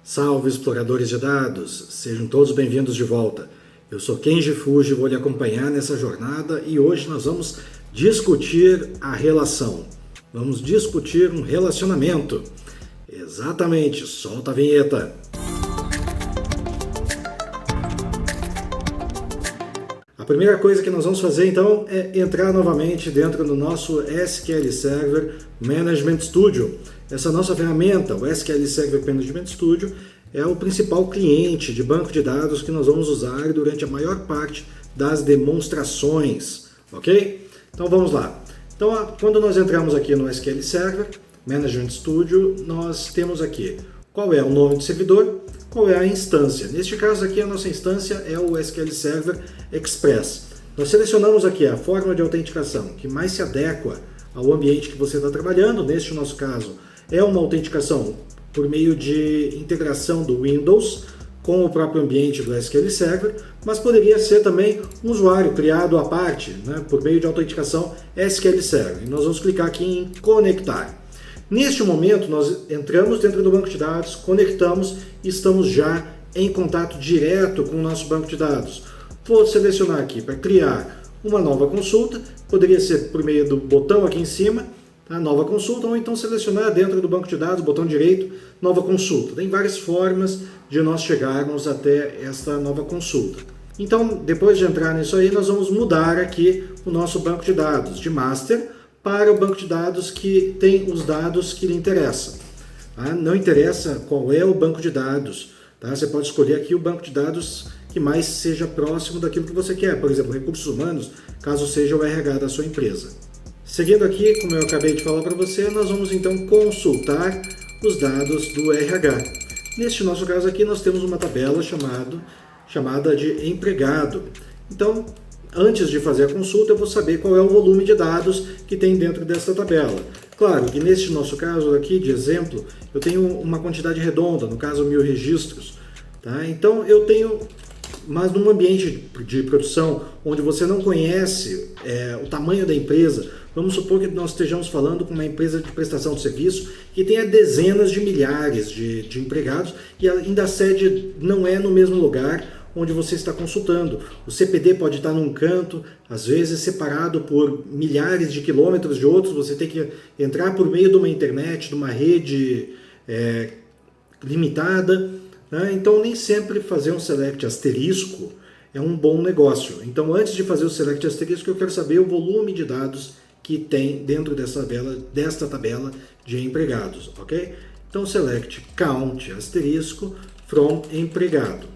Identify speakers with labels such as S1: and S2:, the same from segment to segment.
S1: Salve exploradores de dados, sejam todos bem-vindos de volta. Eu sou Kenji Fuji, vou lhe acompanhar nessa jornada e hoje nós vamos discutir a relação. Vamos discutir um relacionamento. Exatamente, solta a vinheta. A primeira coisa que nós vamos fazer então é entrar novamente dentro do nosso SQL Server Management Studio. Essa nossa ferramenta, o SQL Server Management Studio, é o principal cliente de banco de dados que nós vamos usar durante a maior parte das demonstrações, ok? Então vamos lá. Então quando nós entramos aqui no SQL Server Management Studio, nós temos aqui qual é o nome do servidor, qual é a instância. Neste caso aqui a nossa instância é o SQL Server Express. Nós selecionamos aqui a forma de autenticação que mais se adequa ao ambiente que você está trabalhando. Neste nosso caso é uma autenticação por meio de integração do Windows com o próprio ambiente do SQL Server, mas poderia ser também um usuário criado à parte, né, por meio de autenticação SQL Server. E nós vamos clicar aqui em conectar. Neste momento nós entramos dentro do banco de dados, conectamos e estamos já em contato direto com o nosso banco de dados. Vou selecionar aqui para criar uma nova consulta, poderia ser por meio do botão aqui em cima, tá? Nova consulta, ou então selecionar dentro do banco de dados, botão direito, nova consulta. Tem várias formas de nós chegarmos até esta nova consulta. Então, depois de entrar nisso aí, nós vamos mudar aqui o nosso banco de dados de master para o banco de dados que tem os dados que lhe interessam. Tá? Não interessa qual é o banco de dados. Tá? Você pode escolher aqui o banco de dados que mais seja próximo daquilo que você quer. Por exemplo, recursos humanos, caso seja o RH da sua empresa. Seguindo aqui, como eu acabei de falar para você, nós vamos então consultar os dados do RH. Neste nosso caso aqui, nós temos uma tabela chamada de empregado. Então, antes de fazer a consulta, eu vou saber qual é o volume de dados que tem dentro dessa tabela. Claro que neste nosso caso aqui, de exemplo, eu tenho uma quantidade redonda, no caso 1000 registros. Tá? Então eu tenho, mas num ambiente de produção onde você não conhece o tamanho da empresa, vamos supor que nós estejamos falando com uma empresa de prestação de serviço que tenha dezenas de milhares de empregados e ainda a sede não é no mesmo lugar onde você está consultando. O CPD pode estar num canto, às vezes separado por milhares de quilômetros de outros, você tem que entrar por meio de uma internet, de uma rede limitada, né? Então nem sempre fazer um select asterisco é um bom negócio. Então antes de fazer o select asterisco, eu quero saber o volume de dados que tem dentro desta tabela de empregados, ok? Então select count asterisco from empregado.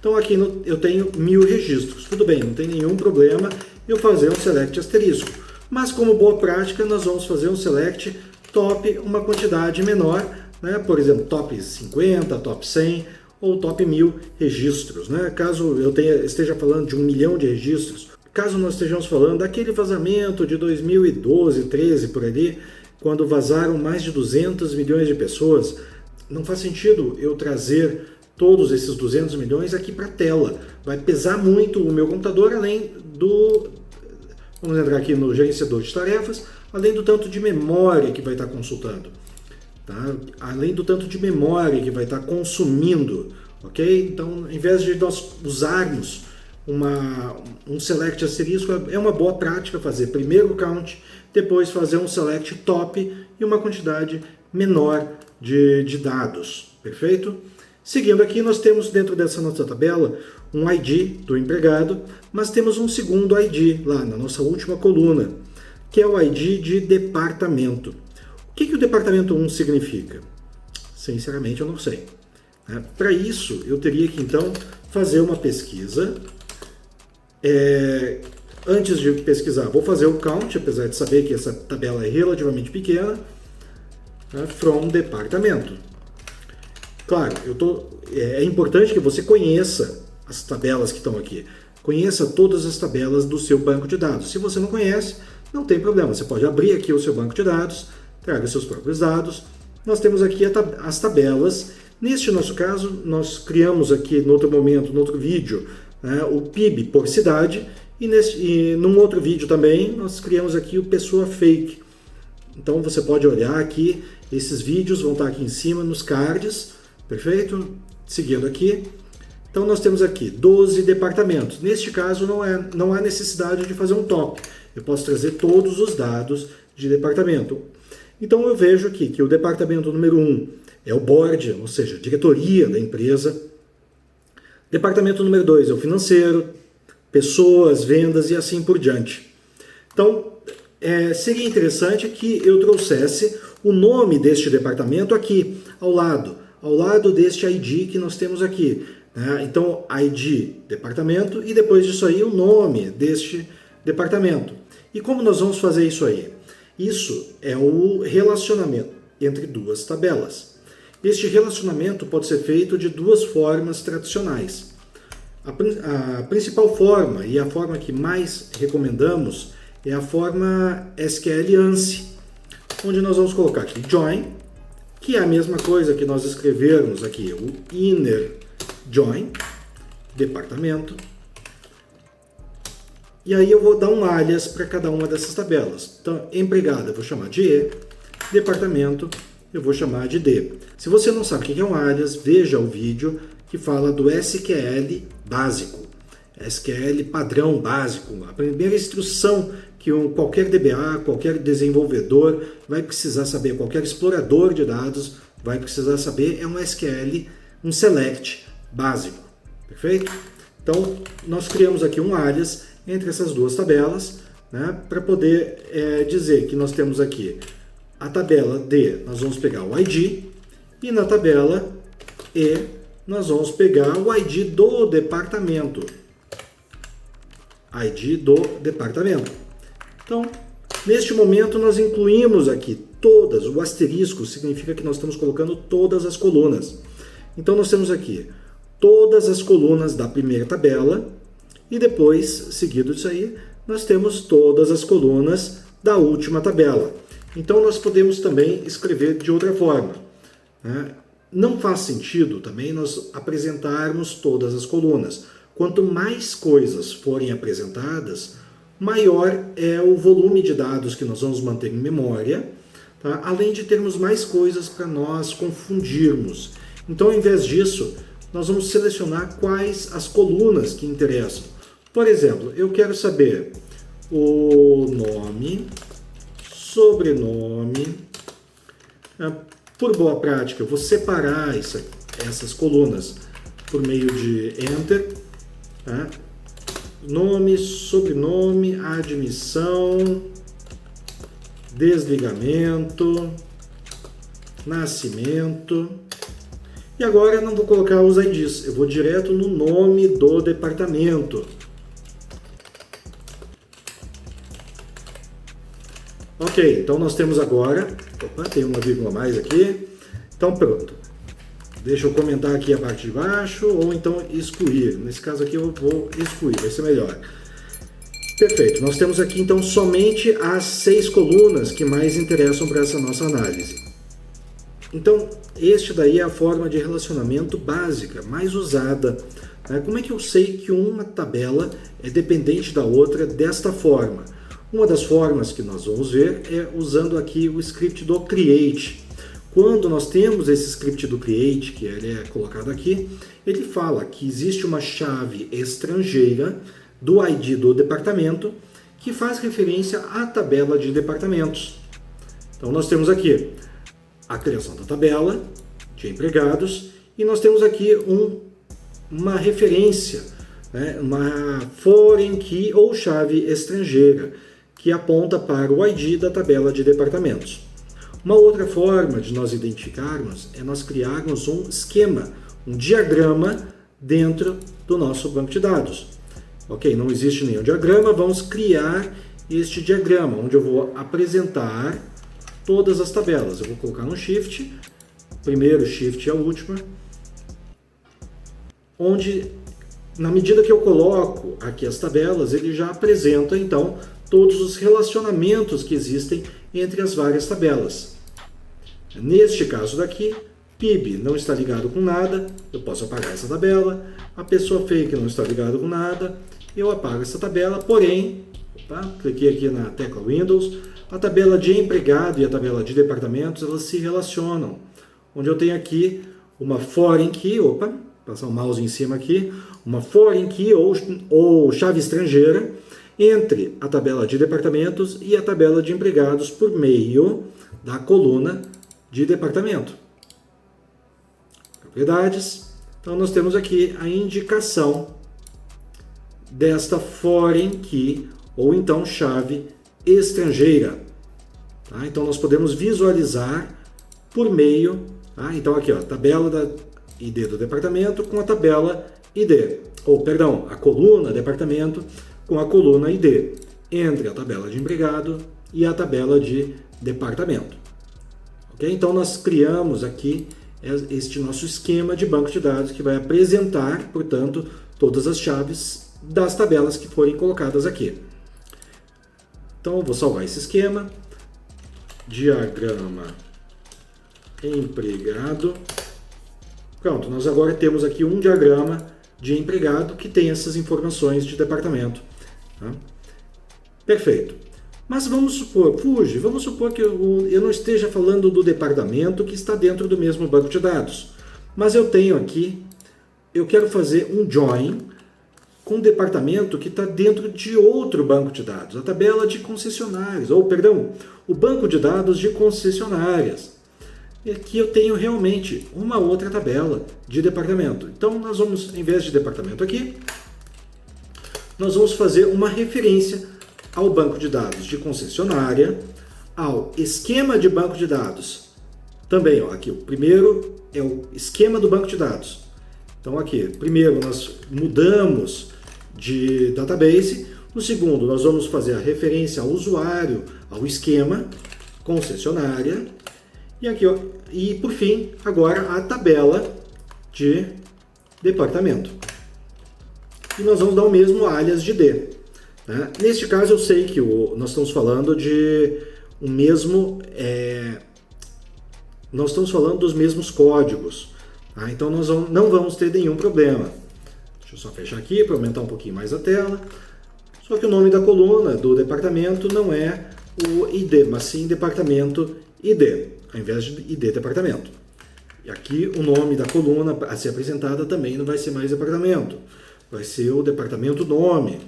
S1: Então aqui eu tenho 1000 registros, tudo bem, não tem nenhum problema eu fazer um select asterisco, mas como boa prática nós vamos fazer um select top uma quantidade menor, né? Por exemplo, top 50, top 100 ou top 1000 registros, né? Caso eu esteja falando de 1 milhão de registros, caso nós estejamos falando daquele vazamento de 2012, 13 por ali, quando vazaram mais de 200 milhões de pessoas, não faz sentido eu trazer todos esses 200 milhões aqui para a tela. Vai pesar muito o meu computador, além do... Vamos entrar aqui no gerenciador de tarefas, além do tanto de memória que vai estar consultando. Tá? Além do tanto de memória que vai estar consumindo. Ok? Então, em vez de nós usarmos um select asterisco, é uma boa prática fazer primeiro o count, depois fazer um select top e uma quantidade menor de dados. Perfeito? Seguindo aqui, nós temos dentro dessa nossa tabela um ID do empregado, mas temos um segundo ID lá na nossa última coluna, que é o ID de departamento. O que o departamento 1 significa? Sinceramente, eu não sei. Para isso, eu teria que então fazer uma pesquisa. Antes de pesquisar, vou fazer o count, apesar de saber que essa tabela é relativamente pequena, from departamento. Claro, é importante que você conheça as tabelas que estão aqui. Conheça todas as tabelas do seu banco de dados. Se você não conhece, não tem problema. Você pode abrir aqui o seu banco de dados, traga seus próprios dados. Nós temos aqui as tabelas. Neste nosso caso, nós criamos aqui, no outro momento, no outro vídeo, o PIB por cidade. E num outro vídeo também, nós criamos aqui o pessoa fake. Então você pode olhar aqui, esses vídeos vão estar aqui em cima nos cards. Perfeito? Seguindo aqui. Então nós temos aqui 12 departamentos. Neste caso não há necessidade de fazer um top. Eu posso trazer todos os dados de departamento. Então eu vejo aqui que o departamento número 1 é o board, ou seja, a diretoria da empresa. Departamento número 2 é o financeiro, pessoas, vendas e assim por diante. Então seria interessante que eu trouxesse o nome deste departamento aqui, ao lado deste ID que nós temos aqui. Então, ID, departamento, e depois disso aí o nome deste departamento. E como nós vamos fazer isso aí? Isso é o relacionamento entre duas tabelas. Este relacionamento pode ser feito de duas formas tradicionais. A principal forma, e a forma que mais recomendamos, é a forma SQL ANSI, onde nós vamos colocar aqui join, que é a mesma coisa que nós escrevermos aqui, o inner join, departamento, e aí eu vou dar um alias para cada uma dessas tabelas. Então, empregado eu vou chamar de E, departamento eu vou chamar de D. Se você não sabe o que é um alias, veja o vídeo que fala do SQL básico, SQL padrão básico, a primeira instrução que qualquer DBA, qualquer desenvolvedor vai precisar saber, qualquer explorador de dados vai precisar saber, é um SQL, um select básico, perfeito? Então, nós criamos aqui um alias entre essas duas tabelas, né, para poder dizer que nós temos aqui a tabela D, nós vamos pegar o ID, e na tabela E, nós vamos pegar o ID do departamento. ID do departamento. Então, neste momento, nós incluímos aqui todas, o asterisco significa que nós estamos colocando todas as colunas. Então, nós temos aqui todas as colunas da primeira tabela e depois, seguido disso aí, nós temos todas as colunas da última tabela. Então, nós podemos também escrever de outra forma, né? Não faz sentido também nós apresentarmos todas as colunas. Quanto mais coisas forem apresentadas, maior é o volume de dados que nós vamos manter em memória, tá? Além de termos mais coisas para nós confundirmos. Então, ao invés disso, nós vamos selecionar quais as colunas que interessam. Por exemplo, eu quero saber o nome, sobrenome. Por boa prática, eu vou separar essas colunas por meio de Enter. Tá? Nome, sobrenome, admissão, desligamento, nascimento. E agora eu não vou colocar os IDs, eu vou direto no nome do departamento. Ok, então nós temos agora, tem uma vírgula a mais aqui, então pronto. Deixa eu comentar aqui a parte de baixo, ou então excluir. Nesse caso aqui eu vou excluir, vai ser melhor. Perfeito, nós temos aqui então somente as 6 colunas que mais interessam para essa nossa análise. Então, este daí é a forma de relacionamento básica, mais usada. Como é que eu sei que uma tabela é dependente da outra desta forma? Uma das formas que nós vamos ver é usando aqui o script do create. Quando nós temos esse script do create, que ele é colocado aqui, ele fala que existe uma chave estrangeira do ID do departamento que faz referência à tabela de departamentos. Então nós temos aqui a criação da tabela de empregados e nós temos aqui uma referência, né, uma foreign key ou chave estrangeira que aponta para o ID da tabela de departamentos. Uma outra forma de nós identificarmos é nós criarmos um esquema, um diagrama dentro do nosso banco de dados. Ok, não existe nenhum diagrama, vamos criar este diagrama, onde eu vou apresentar todas as tabelas. Eu vou colocar no Shift, primeiro Shift e a última, onde, na medida que eu coloco aqui as tabelas, ele já apresenta, então, todos os relacionamentos que existem entre as várias tabelas. Neste caso daqui, PIB não está ligado com nada, eu posso apagar essa tabela. A pessoa fake não está ligado com nada, eu apago essa tabela, porém, cliquei aqui na tecla Windows, a tabela de empregado e a tabela de departamentos, elas se relacionam. Onde eu tenho aqui uma foreign key, passar o mouse em cima aqui, uma foreign key ou chave estrangeira entre a tabela de departamentos e a tabela de empregados por meio da coluna de departamento. Propriedades. Então nós temos aqui a indicação desta foreign key ou então chave estrangeira. Tá? Então nós podemos visualizar por meio, tá? Então aqui, ó, tabela da ID do departamento com a tabela ID, a coluna departamento com a coluna ID, entre a tabela de empregado e a tabela de departamento. Okay? Então nós criamos aqui este nosso esquema de banco de dados que vai apresentar, portanto, todas as chaves das tabelas que forem colocadas aqui. Então eu vou salvar esse esquema, diagrama empregado. Pronto, nós agora temos aqui um diagrama de empregado que tem essas informações de departamento. Tá? Perfeito. Mas vamos supor que eu não esteja falando do departamento que está dentro do mesmo banco de dados. Mas eu quero fazer um join com um departamento que está dentro de outro banco de dados, a tabela de concessionárias, o banco de dados de concessionárias. E aqui eu tenho realmente uma outra tabela de departamento. Então nós vamos, em vez de departamento aqui, nós vamos fazer uma referência ao banco de dados de concessionária, ao esquema de banco de dados. Também, ó, aqui o primeiro é o esquema do banco de dados. Então aqui, primeiro nós mudamos de database, no segundo nós vamos fazer a referência ao usuário, ao esquema, concessionária, e aqui, ó, e por fim, agora a tabela de departamento. E nós vamos dar o mesmo alias de D. Né? Neste caso eu sei que nós estamos falando de nós estamos falando dos mesmos códigos. Tá? Então nós não vamos ter nenhum problema. Deixa eu só fechar aqui para aumentar um pouquinho mais a tela. Só que o nome da coluna do departamento não é o ID, mas sim departamento ID, ao invés de ID departamento. E aqui o nome da coluna a ser apresentada também não vai ser mais departamento, vai ser o departamento nome.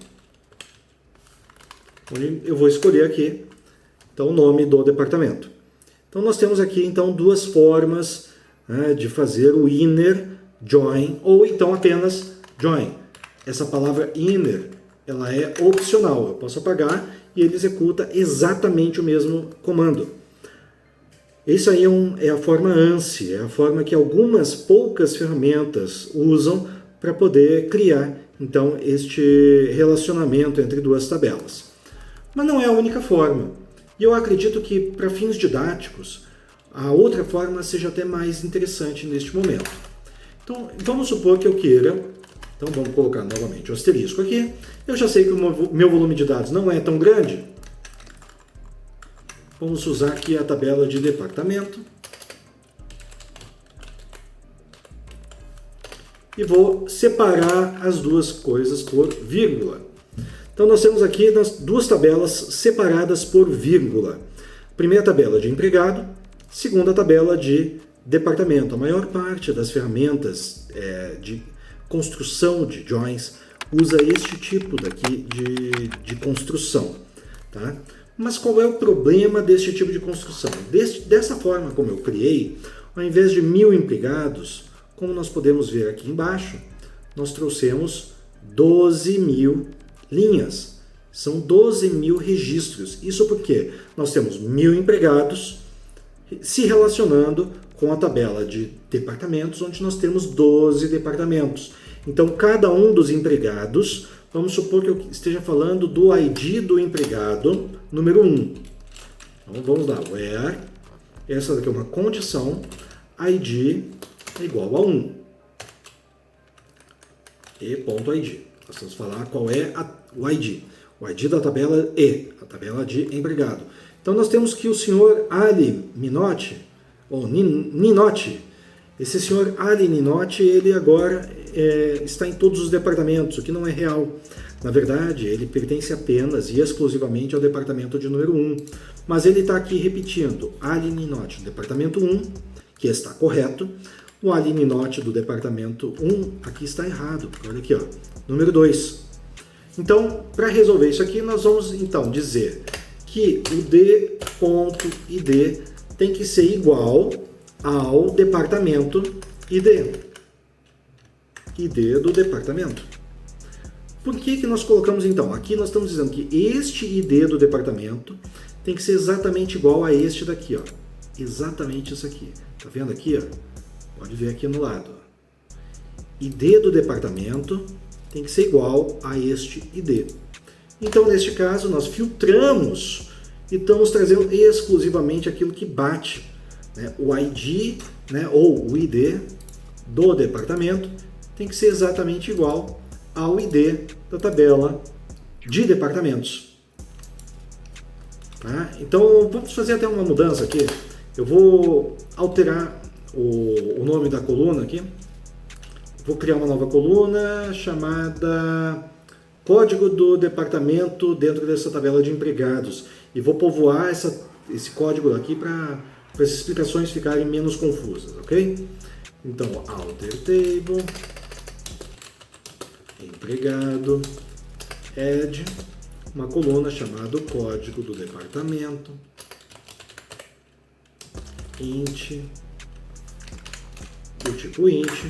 S1: Eu vou escolher aqui então, o nome do departamento. Então nós temos aqui então duas formas, né, de fazer o inner join ou então apenas join. Essa palavra inner ela é opcional, eu posso apagar e ele executa exatamente o mesmo comando. Isso aí é a forma ANSI, é a forma que algumas poucas ferramentas usam para poder criar então este relacionamento entre duas tabelas. Mas não é a única forma. E eu acredito que para fins didáticos a outra forma seja até mais interessante neste momento. Então vamos supor que eu queira, então vamos colocar novamente o asterisco aqui. Eu já sei que o meu volume de dados não é tão grande. Vamos usar aqui a tabela de departamento. E vou separar as duas coisas por vírgula. Então nós temos aqui duas tabelas separadas por vírgula. Primeira tabela de empregado, segunda tabela de departamento. A maior parte das ferramentas de construção de joins usa este tipo daqui de construção. Tá? Mas qual é o problema deste tipo de construção? Dessa forma como eu criei, ao invés de 1000 empregados, como nós podemos ver aqui embaixo, nós trouxemos 12.000 linhas. São 12.000 registros. Isso porque nós temos 1000 empregados se relacionando com a tabela de departamentos, onde nós temos 12 departamentos. Então, cada um dos empregados, vamos supor que eu esteja falando do ID do empregado número 1. Então, vamos lá, where, essa daqui é uma condição, ID é igual a 1. E.id. Nós vamos falar qual é o ID. O ID da tabela E, a tabela de empregado. Então nós temos que o senhor Ali Minotti, ou Ninotti, esse senhor Ali Ninotti, ele agora está em todos os departamentos, o que não é real. Na verdade, ele pertence apenas e exclusivamente ao departamento de número 1. Mas ele está aqui repetindo, Ali Ninotti, departamento 1, que está correto, O aline note do departamento 1 aqui está errado. Olha aqui, ó, número 2. Então, para resolver isso aqui, nós vamos então dizer que o d.id tem que ser igual ao departamento ID. ID do departamento. Por que nós colocamos então? Aqui nós estamos dizendo que este ID do departamento tem que ser exatamente igual a este daqui, ó. Exatamente isso aqui. Tá vendo aqui, ó? Pode ver aqui no lado. Ó. ID do departamento tem que ser igual a este ID. Então, neste caso, nós filtramos e estamos trazendo exclusivamente aquilo que bate, né? O ID, né? Ou o ID do departamento tem que ser exatamente igual ao ID da tabela de departamentos. Tá? Então, vamos fazer até uma mudança aqui. Eu vou alterar o nome da coluna aqui. Vou criar uma nova coluna chamada Código do Departamento dentro dessa tabela de empregados. E vou povoar esse código aqui para as explicações ficarem menos confusas, ok? Então, alter table, empregado, add, uma coluna chamada Código do Departamento, int, do tipo int,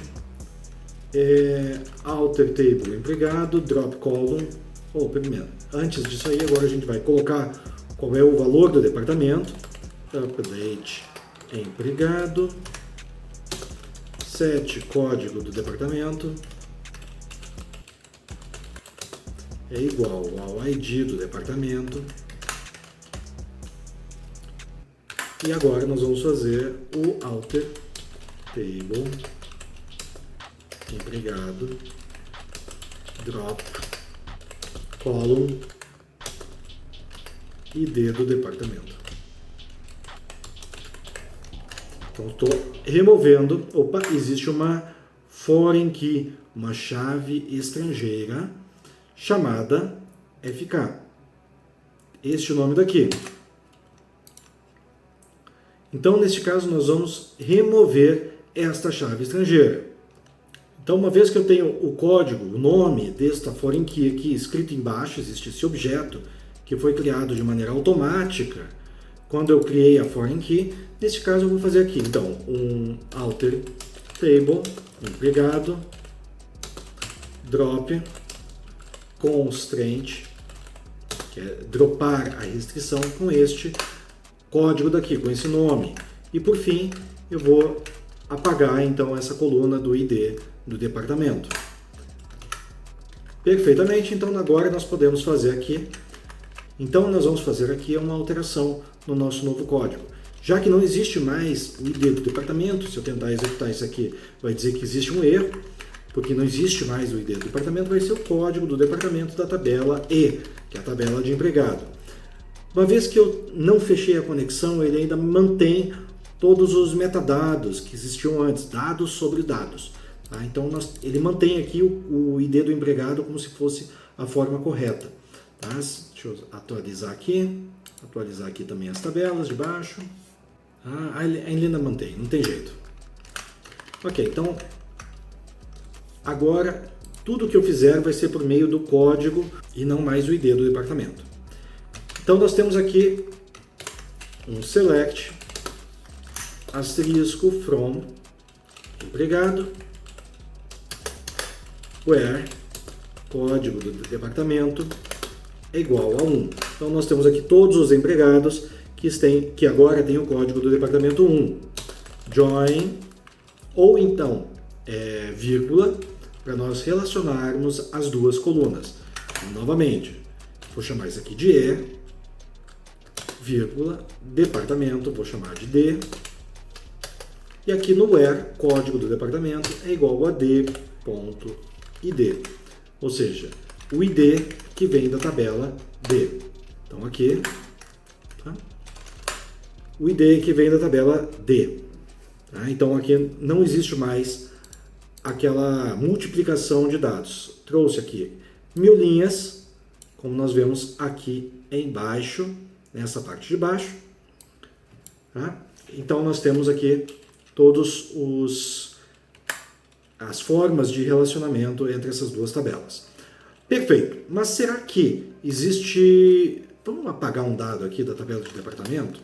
S1: alter table empregado, drop column, primeiro, antes disso aí, agora a gente vai colocar qual é o valor do departamento, update empregado, set código do departamento, é igual ao ID do departamento. E agora nós vamos fazer o alter table empregado drop column ID do departamento. Então estou removendo, existe uma foreign key, uma chave estrangeira chamada FK. Este nome daqui. Então, neste caso, nós vamos remover esta chave estrangeira. Então, uma vez que eu tenho o código, o nome desta foreign key aqui escrito embaixo, existe esse objeto que foi criado de maneira automática quando eu criei a foreign key. Neste caso, eu vou fazer aqui, então, um alter table empregado drop constraint, que é dropar a restrição com este código daqui, com esse nome. E por fim, eu vou apagar então essa coluna do ID do departamento. Perfeitamente, então agora nós podemos fazer aqui. Então nós vamos fazer aqui uma alteração no nosso novo código. Já que não existe mais o ID do departamento, se eu tentar executar isso aqui, vai dizer que existe um erro, porque não existe mais o ID do departamento, vai ser o código do departamento da tabela E, que é a tabela de empregado. Uma vez que eu não fechei a conexão, ele ainda mantém todos os metadados que existiam antes, dados sobre dados. Tá? Então, ele mantém aqui o ID do empregado como se fosse a forma correta. Tá? Deixa eu atualizar aqui também as tabelas de baixo. Ele ainda mantém, não tem jeito. Ok, então, agora tudo que eu fizer vai ser por meio do código e não mais o ID do departamento. Então nós temos aqui um select asterisco from empregado where código do departamento é igual a 1. Então nós temos aqui todos os empregados que agora tem o código do departamento 1. Join, ou então vírgula, para nós relacionarmos as duas colunas. Novamente, vou chamar isso aqui de E, vírgula, departamento, vou chamar de D. E aqui no where, código do departamento é igual a d.id. Ou seja, o ID que vem da tabela D. Então aqui, tá? O ID que vem da tabela D. Tá? Então aqui não existe mais aquela multiplicação de dados. Trouxe aqui 1000 linhas, como nós vemos aqui embaixo, nessa parte de baixo. Tá? Então nós temos aqui todos os as formas de relacionamento entre essas duas tabelas. Perfeito, mas será que existe... Vamos apagar um dado aqui da tabela de departamento?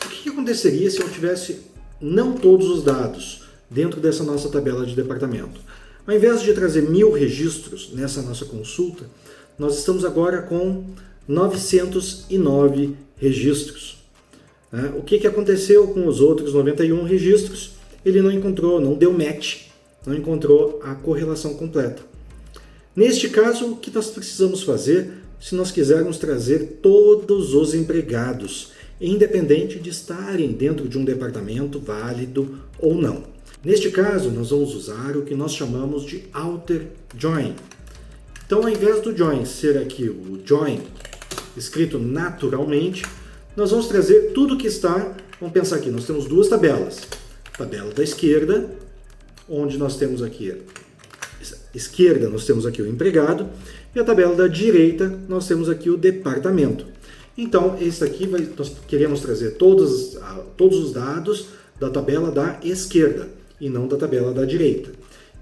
S1: O que aconteceria se eu tivesse não todos os dados dentro dessa nossa tabela de departamento? Ao invés de trazer 1000 registros nessa nossa consulta, nós estamos agora com 909 registros. O que aconteceu com os outros 91 registros? Ele não encontrou, não deu match, não encontrou a correlação completa. Neste caso, o que nós precisamos fazer se nós quisermos trazer todos os empregados, independente de estarem dentro de um departamento válido ou não? Neste caso, nós vamos usar o que nós chamamos de outer join. Então, ao invés do join ser aqui o join escrito naturalmente, nós vamos trazer tudo que está, vamos pensar aqui, nós temos duas tabelas. Tabela da esquerda, onde nós temos aqui, esquerda nós temos aqui o empregado, e a tabela da direita nós temos aqui o departamento. Então, esse aqui nós queremos trazer todos os dados da tabela da esquerda e não da tabela da direita.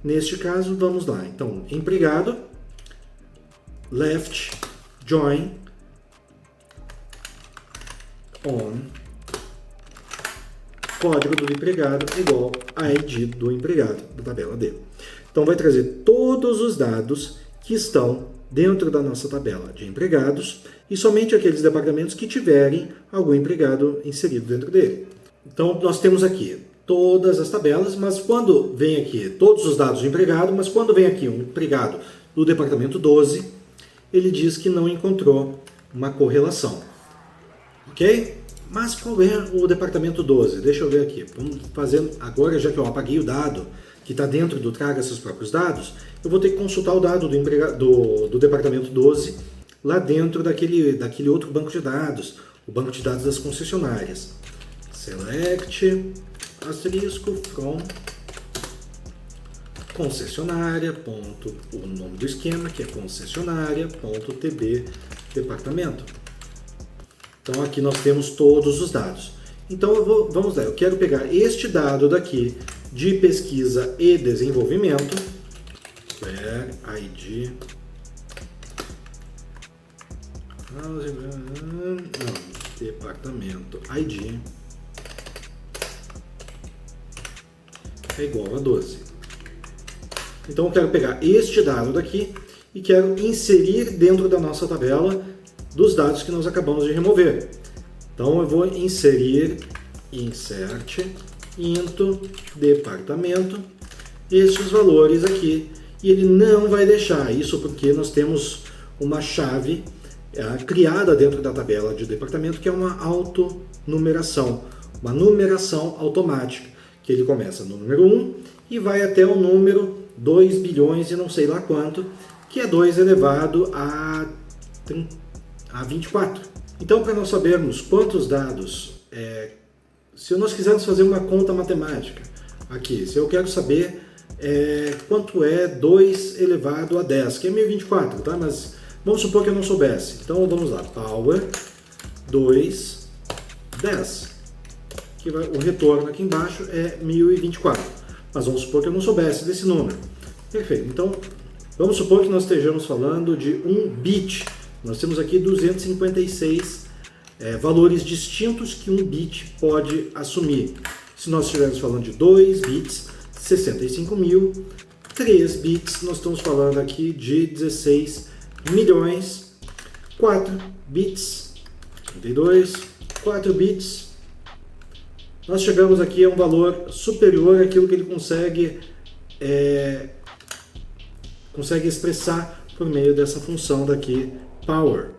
S1: Neste caso, vamos lá. Então, empregado, left join on código do empregado igual a ID do empregado, da tabela dele. Então, vai trazer todos os dados que estão dentro da nossa tabela de empregados e somente aqueles departamentos que tiverem algum empregado inserido dentro dele. Então, nós temos aqui todas as tabelas, mas quando vem aqui todos os dados do empregado, mas quando vem aqui um empregado do departamento 12, ele diz que não encontrou uma correlação. Ok? Mas qual é o departamento 12? Deixa eu ver aqui. Vamos fazer agora, já que eu apaguei o dado que está dentro do Traga Seus Próprios Dados, eu vou ter que consultar o dado do departamento 12 lá dentro daquele outro banco de dados, o banco de dados das concessionárias. Select asterisco from concessionária, ponto, o nome do esquema que é concessionária, ponto, tb, departamento. Então aqui nós temos todos os dados. Então vamos lá, eu quero pegar este dado daqui de pesquisa e desenvolvimento, where ID, departamento ID é igual a 12. Então eu quero pegar este dado daqui e quero inserir dentro da nossa tabela dos dados que nós acabamos de remover. Então eu vou inserir insert into departamento estes valores aqui e ele não vai deixar isso porque nós temos uma chave criada dentro da tabela de departamento que é uma autonumeração, uma numeração automática, que ele começa no número 1 e vai até o número 2 bilhões e não sei lá quanto, que é 2 elevado a 24. Então, para nós sabermos quantos dados, se nós quisermos fazer uma conta matemática, aqui, se eu quero saber quanto é 2 elevado a 10, que é 1024, tá? Mas vamos supor que eu não soubesse. Então, vamos lá, power 2, 10. Que o retorno aqui embaixo é 1024. Mas vamos supor que eu não soubesse desse número. Perfeito. Então, vamos supor que nós estejamos falando de 1 bit. Nós temos aqui 256 valores distintos que um bit pode assumir. Se nós estivermos falando de 2 bits, 65.000. 3 bits, nós estamos falando aqui de 16 milhões. 4 bits, 32. 4 bits. Nós chegamos aqui a um valor superior àquilo que ele consegue expressar por meio dessa função daqui, power.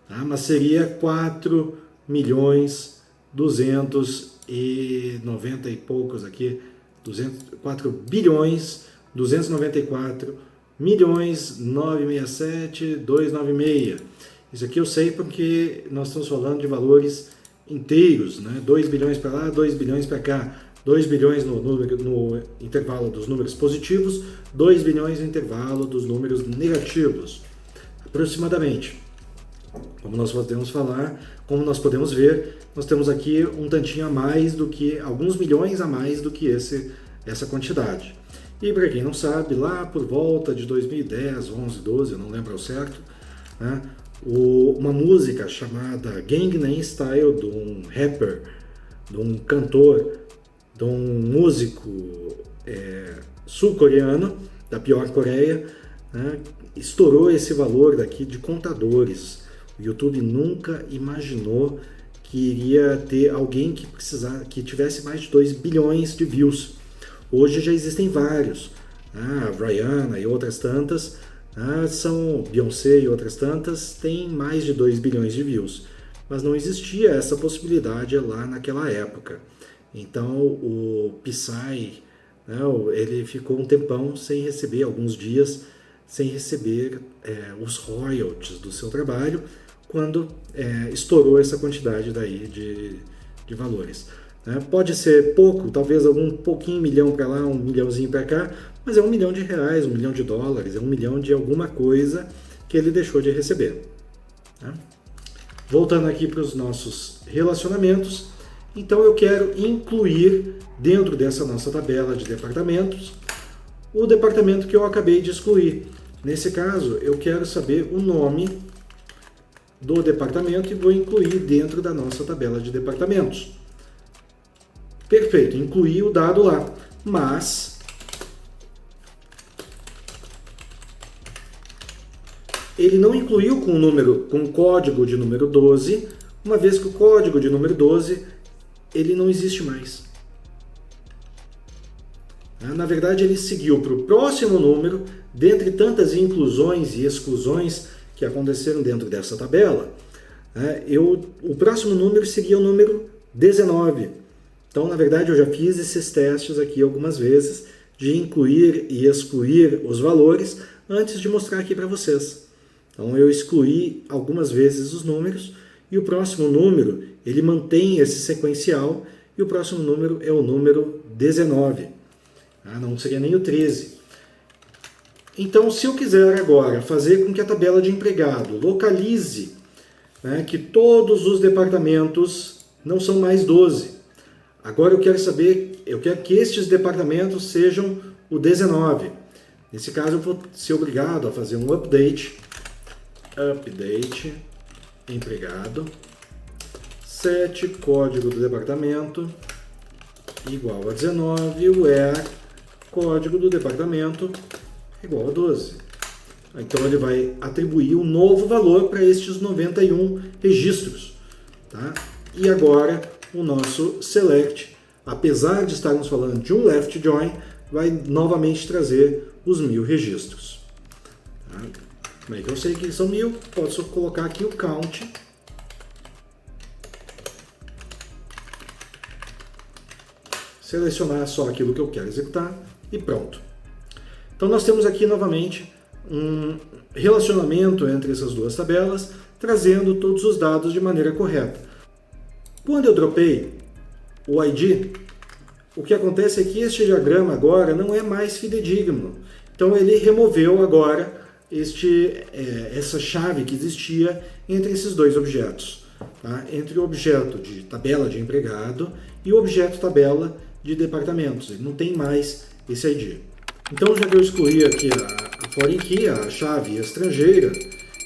S1: Tá? Mas seria 4 milhões 290 e poucos aqui, 4 bilhões 294 milhões 967 296. Isso aqui eu sei porque nós estamos falando de valores inteiros, né? 2 bilhões para lá, 2 bilhões para cá, 2 bilhões no intervalo dos números positivos, 2 bilhões no intervalo dos números negativos, aproximadamente. Como nós podemos falar, como nós podemos ver, nós temos aqui um tantinho a mais do que, alguns milhões a mais do que essa quantidade. E para quem não sabe, lá por volta de 2010, 11, 12, eu não lembro ao certo, né, uma música chamada Gangnam Style, de um rapper, de um cantor, de um músico sul-coreano, da pior Coreia, né, estourou esse valor daqui de contadores. O YouTube nunca imaginou que iria ter alguém que tivesse mais de 2 bilhões de views. Hoje já existem vários, a Rihanna e outras tantas, são Beyoncé e outras tantas, têm mais de 2 bilhões de views. Mas não existia essa possibilidade lá naquela época. Então o Psy, né, ele ficou um tempão sem receber, alguns dias, sem receber os royalties do seu trabalho, quando estourou essa quantidade daí de valores. Pode ser pouco, talvez algum pouquinho milhão para lá, um milhãozinho para cá, mas é $1 milhão, $1 milhão, é $1 milhão de alguma coisa que ele deixou de receber. Voltando aqui para os nossos relacionamentos, então eu quero incluir dentro dessa nossa tabela de departamentos o departamento que eu acabei de excluir. Nesse caso, eu quero saber o nome do departamento e vou incluir dentro da nossa tabela de departamentos. Perfeito, incluí o dado lá, mas ele não incluiu com o código de número 12, uma vez que o código de número 12 ele não existe mais. Na verdade, ele seguiu para o próximo número, dentre tantas inclusões e exclusões que aconteceram dentro dessa tabela, o próximo número seguia o número 19. Então, na verdade, eu já fiz esses testes aqui algumas vezes, de incluir e excluir os valores, antes de mostrar aqui para vocês. Então, eu excluí algumas vezes os números, e o próximo número, ele mantém esse sequencial, e o próximo número é o número 19. Não seria nem o 13. Então, se eu quiser agora fazer com que a tabela de empregado localize que todos os departamentos não são mais 12. Agora eu quero que estes departamentos sejam o 19. Nesse caso, eu vou ser obrigado a fazer um update empregado, set código do departamento igual a 19, where código do departamento igual a 12. Então ele vai atribuir um novo valor para estes 91 registros. Tá? E agora o nosso select, apesar de estarmos falando de um left join, vai novamente trazer os 1000 registros. Tá? Como é que eu sei que são 1000? Posso colocar aqui o count. Selecionar só aquilo que eu quero executar e pronto. Então nós temos aqui novamente um relacionamento entre essas duas tabelas, trazendo todos os dados de maneira correta. Quando eu dropei o ID, o que acontece é que este diagrama agora não é mais fidedigno. Então ele removeu agora essa chave que existia entre esses dois objetos. Tá? Entre o objeto de tabela de empregado e o objeto tabela de departamentos. Ele não tem mais esse ID. Então, já que eu excluí aqui a foreign key, a chave estrangeira,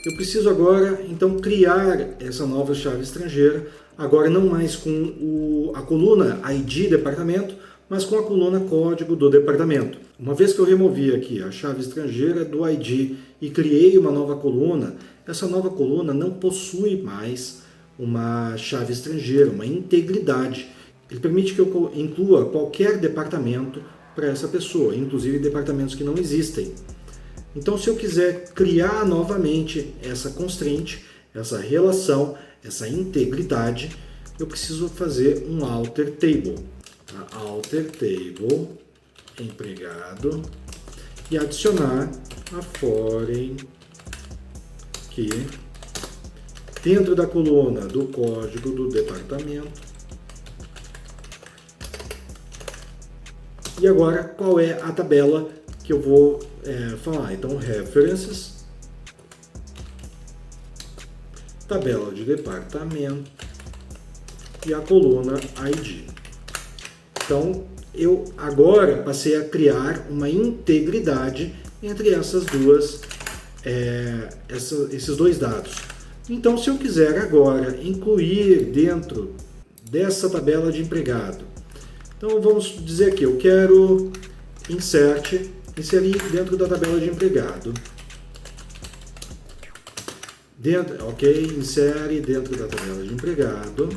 S1: eu preciso agora, então, criar essa nova chave estrangeira, agora não mais com a coluna ID departamento, mas com a coluna código do departamento. Uma vez que eu removi aqui a chave estrangeira do ID e criei uma nova coluna, essa nova coluna não possui mais uma chave estrangeira, uma integridade. Ele permite que eu inclua qualquer departamento para essa pessoa, inclusive departamentos que não existem. Então, se eu quiser criar novamente essa constraint, essa relação, essa integridade, eu preciso fazer um alter table. Alter table empregado e adicionar a foreign key dentro da coluna do código do departamento. E agora, qual é a tabela que eu vou falar? Então, references, tabela de departamento e a coluna ID. Então, eu agora passei a criar uma integridade entre essas duas, esses dois dados. Então, se eu quiser agora incluir dentro dessa tabela de empregado, então vamos dizer aqui, eu quero inserir dentro da tabela de empregado. Insere dentro da tabela de empregado,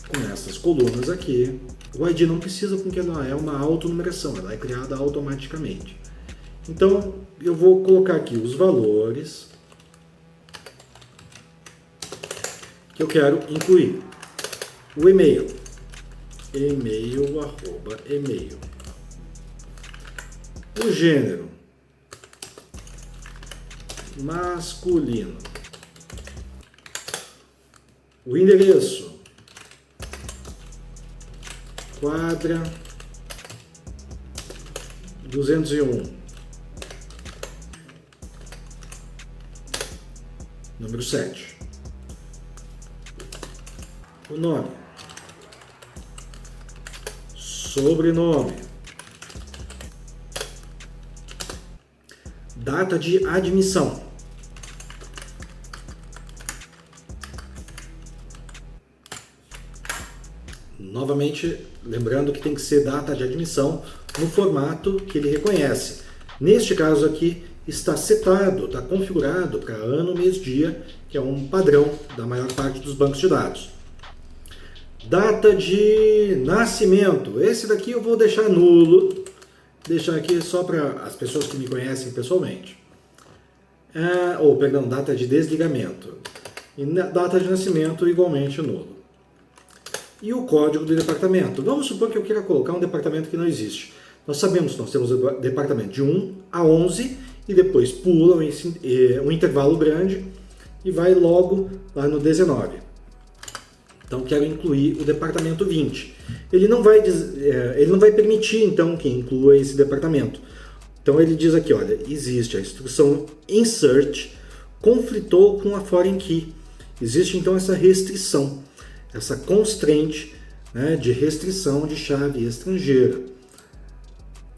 S1: com essas colunas aqui. O ID não precisa porque ela é uma autonumeração, ela é criada automaticamente. Então, eu vou colocar aqui os valores que eu quero incluir. O e-mail, e-mail. O gênero, masculino. O endereço, quadra 201. Número 7. O nome, sobrenome, data de admissão, novamente lembrando que tem que ser data de admissão no formato que ele reconhece. Neste caso aqui está setado, está configurado para ano, mês, dia, que é um padrão da maior parte dos bancos de dados. Data de nascimento, esse daqui eu vou deixar nulo, deixar aqui só para as pessoas que me conhecem pessoalmente. Data de desligamento. E data de nascimento igualmente nulo. E o código do departamento. Vamos supor que eu queira colocar um departamento que não existe. Nós sabemos que nós temos o departamento de 1 a 11 e depois pula um intervalo grande e vai logo lá no 19. Então, quero incluir o departamento 20. Ele não vai permitir, então, que inclua esse departamento. Então, ele diz aqui, olha, existe a instrução insert, conflitou com a foreign key. Existe, então, essa restrição, essa constraint, né, de restrição de chave estrangeira.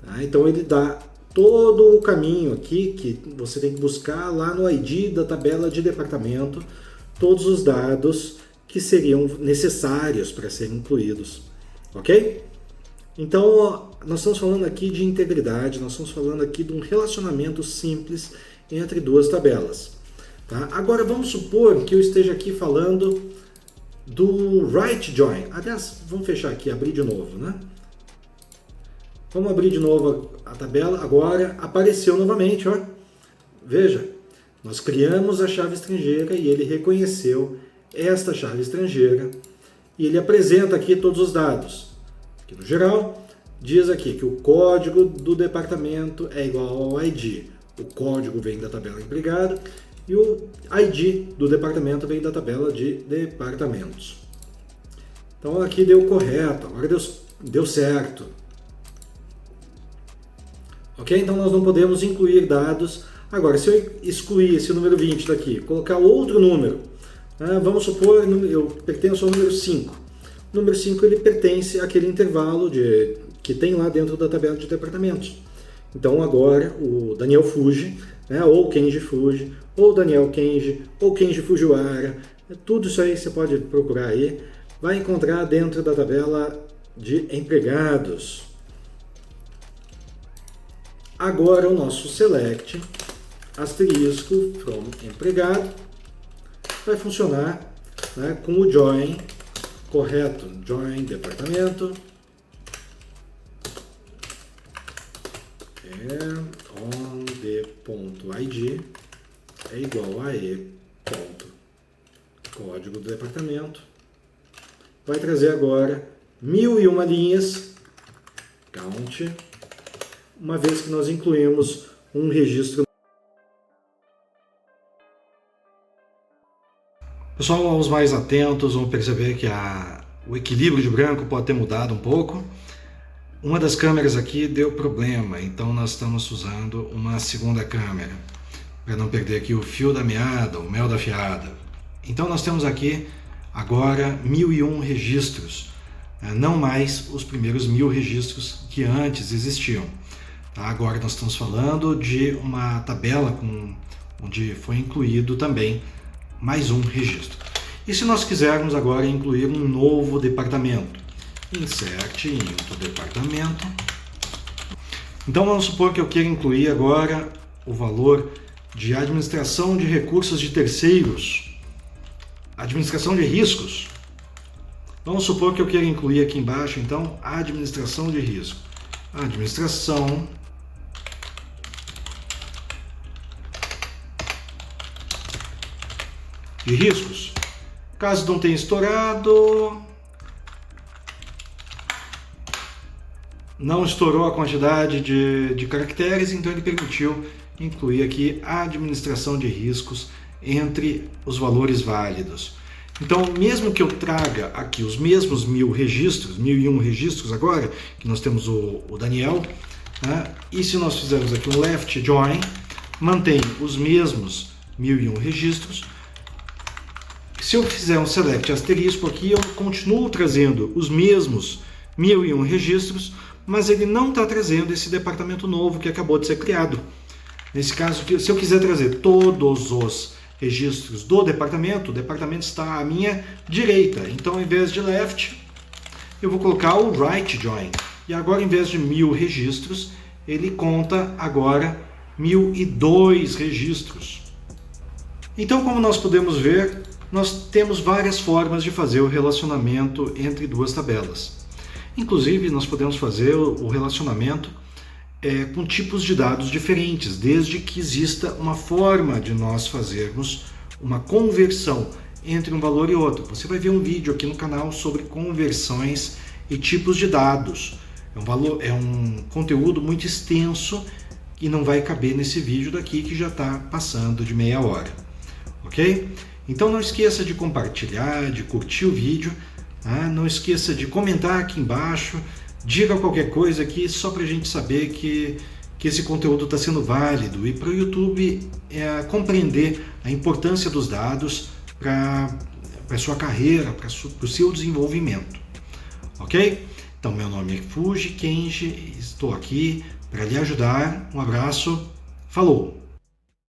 S1: Tá? Então, ele dá todo o caminho aqui que você tem que buscar lá no ID da tabela de departamento, todos os dados que seriam necessários para serem incluídos, ok? Então, nós estamos falando aqui de integridade, nós estamos falando aqui de um relacionamento simples entre duas tabelas. Tá? Agora, vamos supor que eu esteja aqui falando do right join. Aliás, vamos fechar aqui, abrir de novo, né? Vamos abrir de novo a tabela, agora apareceu novamente, ó. Veja, nós criamos a chave estrangeira e ele reconheceu esta chave estrangeira e ele apresenta aqui todos os dados. Aqui no geral, diz aqui que o código do departamento é igual ao ID. O código vem da tabela empregado e o ID do departamento vem da tabela de departamentos. Então aqui deu correto, agora deu certo. Ok? Então nós não podemos incluir dados. Agora, se eu excluir esse número 20 daqui, colocar outro número, vamos supor, eu pertenço ao número 5. O número 5 ele pertence àquele intervalo que tem lá dentro da tabela de departamentos. Então agora o Daniel Fuji, ou Kenji Fuji, ou Daniel Kenji, ou Kenji Fujiwara, tudo isso aí você pode procurar aí, vai encontrar dentro da tabela de empregados. Agora o nosso select, asterisco, from empregado, vai funcionar, né, com o join correto, join departamento, on the.id é igual a código do departamento, vai trazer agora 1001 linhas, count, uma vez que nós incluímos um registro. Pessoal, aos mais atentos vão perceber que o equilíbrio de branco pode ter mudado um pouco. Uma das câmeras aqui deu problema, então nós estamos usando uma segunda câmera, para não perder aqui o fio da meada, o mel da fiada. Então nós temos aqui agora 1001 registros, não mais os primeiros 1000 registros que antes existiam. Tá? Agora nós estamos falando de uma tabela onde foi incluído também mais um registro. E se nós quisermos agora incluir um novo departamento, insert into departamento. Então vamos supor que eu queira incluir agora o valor de administração de recursos de terceiros, administração de riscos. Vamos supor que eu queira incluir aqui embaixo, então, administração de risco. Administração de riscos. Caso não tenha estourado, não estourou a quantidade de caracteres, então ele permitiu incluir aqui a administração de riscos entre os valores válidos. Então, mesmo que eu traga aqui os mesmos 1000 registros, 1001 registros agora, que nós temos o Daniel, né? E se nós fizermos aqui um left join, mantém os mesmos 1001 registros. Se eu fizer um select asterisco aqui, eu continuo trazendo os mesmos 1001 registros, mas ele não está trazendo esse departamento novo que acabou de ser criado. Nesse caso, se eu quiser trazer todos os registros do departamento, o departamento está à minha direita. Então, ao invés de left, eu vou colocar o right join. E agora, em vez de 1000 registros, ele conta agora 1002 registros. Então, como nós podemos ver, nós temos várias formas de fazer o relacionamento entre duas tabelas. Inclusive, nós podemos fazer o relacionamento com tipos de dados diferentes, desde que exista uma forma de nós fazermos uma conversão entre um valor e outro. Você vai ver um vídeo aqui no canal sobre conversões e tipos de dados. É um conteúdo muito extenso e não vai caber nesse vídeo daqui que já está passando de meia hora. Ok? Então não esqueça de compartilhar, de curtir o vídeo, tá? Não esqueça de comentar aqui embaixo. Diga qualquer coisa aqui só para a gente saber que esse conteúdo está sendo válido e para o YouTube compreender a importância dos dados para a sua carreira, para o seu desenvolvimento. Ok? Então, meu nome é Fuji Kenji, estou aqui para lhe ajudar. Um abraço, falou!